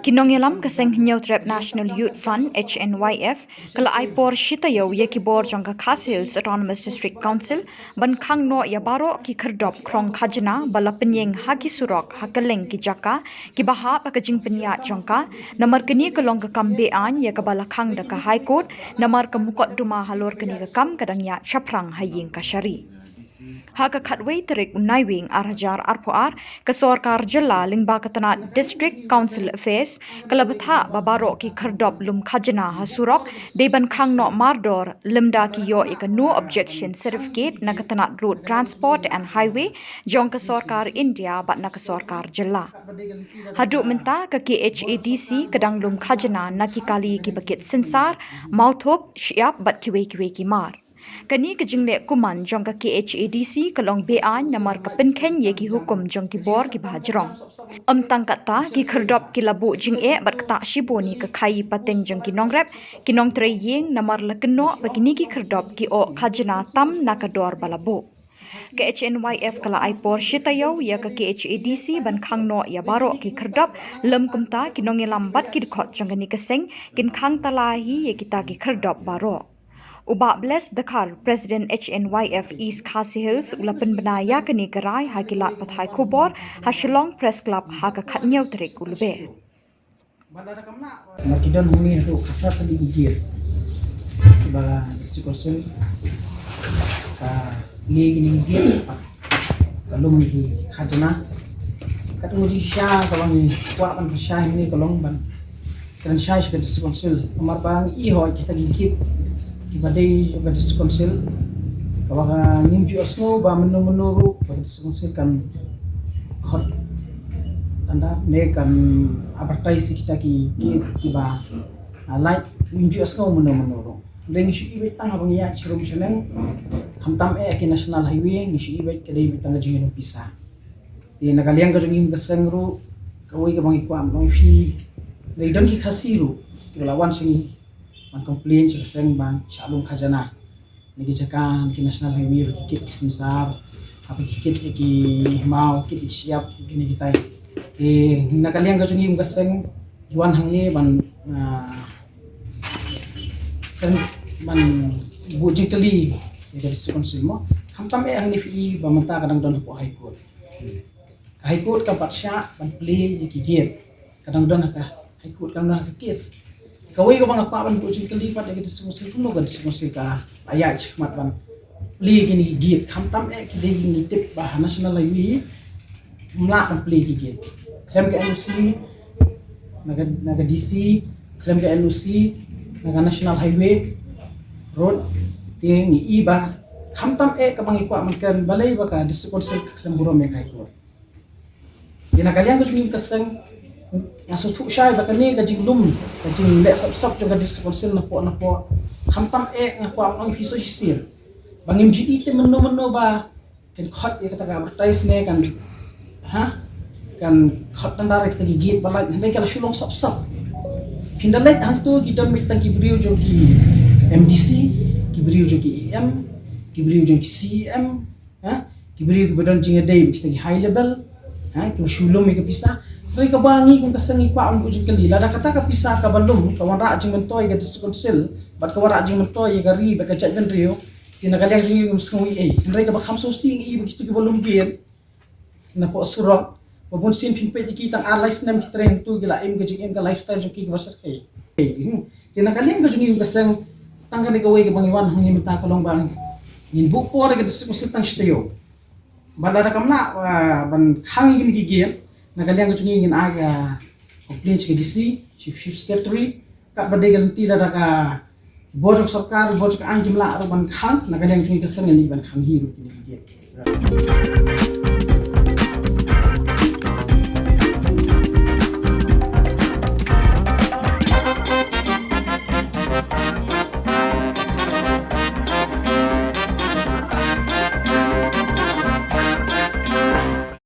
Kinongyalam kaseng Nyautrep National Youth Front HNYF kala aipor shitayo yekibor jongka Khas Hills Autonomous District Council ban khang no yabaro ki kherdop krong khajna bala penyeng haki surok hakaleng ki jaka ki baha pakajing penya jongka namar kini kalong ka kambe an ya kabala khang da ka High Court namar ka mukot duma halor kini ka kam kadangya chaprang haying kashari. Haka khatway terik unaiwing arhajar arpoar ke sorkar jilla lingba katana District Council Affairs kalabatha babaro ki khardop lum khajna hasurok deban khang no mardor limda ki yo ek no objection certificate na katana road transport and highway jong ke sorkar India bat na ke sorkar jilla hadu minta ke KHADC kadang lum khajna na ki kali ki bakit sensar mauthop syiap bat kiwe ki mar kani ke jingle kuman jong ka KHADC kalong bean namar ka penkhen ye ki hukum jong ki bor ki bhajrong tang kata ki khardop ki labu jing e bat kata shiboni ka khai pateng jong ki nongrep ki nong tre yeng namar lakno bakini ki khardop ki o khajna tam nakador balabu ke HNYF kala aipor shitayo ya ka KHADC ban khangno ya baro ki khardop lam kumta ki nong lambat ki khot jong ni kaseng kin khang talahi ye kita ki khardop baro Uba bless Dakar President HNYF East Khas Hills ulapan benaya kini gerai hakilat pathai kubor Hashilong Press Club haka khatnyau terik ulbe. Makidan humi itu khasat tadi gigir. Bala district council ni gini gigir. Kalau mungkin khajna katong di sya kalau ni kuat pan sya ini kalau ban kan sya ke district council amar bang iho kita gigir ibadai juga district council kawaga nimju asno ba menuru ba district council kan hot tanda ne kan advertise kita ki ba like nimju asno menuru leng shi ibe tang abang ya chiro misalen khamtam ki national highway ni shi ibe kedai bitang jingin pisa ye nagaliang ka jingin gasangru kawai ka bang ikwam no fi leidang ki khasiru lawan singi man complain sa kaseng bang shalong khajana nigi jakan ki national highway kikit kisensar hapi kikit ki mau kikit siap kini kita nakaliang ka jungim kaseng yuan hangi ban kan man bujing kali dari council mo khamtam ang ni fi ba mata kadang don po high court ka patsya ban play ki gate kadang don ka high court kadang ka case kawai ka bang akpaban po jing kalifat ya district council kuno kan district council ka ayat mat ban play gini gate khamtam ki dei tip ba national highway mla kan play ki gate klem ka NOC naga DC klem ka NOC naga national highway road ting iba khamtam ka bang ikwa man kan balai ba ka district council klem burom me kai ko dina kalian ko jing kaseng Naso tu syai bakani kajing lum kajing lek sap juga district council na po khamtam ngaku ang hiso hisir bangim GE te meno ba kan khot ya kata advertise ne kan kan khot tandara kita gigit balai ne kala shulong sap pindalek hang tu kita mitang kibriu jo ki MDC kibriu jo ki EM kibriu jo ki CM kibriu badan jinga dei kita high level ki shulong me kapisa mereka bangi kung kasangi pa ang ujung kali lada kata ka pisa ka balum kawan ra jing mentoy ga district council bat kawan ra jing mentoy ga ri ba ka chat ben rio tinagalyang jing ngui mereka ba khamso sing begitu ki balum gen na po surok babun sin pin pe ki tang allies nam ki train tu gila im ga jing ga lifestyle ki ga basar kai tinagalyang ga jing kasang tangga ni gawai ga bangiwan hang minta kolong bang in book po ga district council tang stayo balada kamna ban khang gi gen nagaliang ko ngin aga complaints ke DC chief secretary ka badai ganti da ka bojok sarkar bojok ang jimla ban khang nagaliang ko kasang ni ban khang hiru ni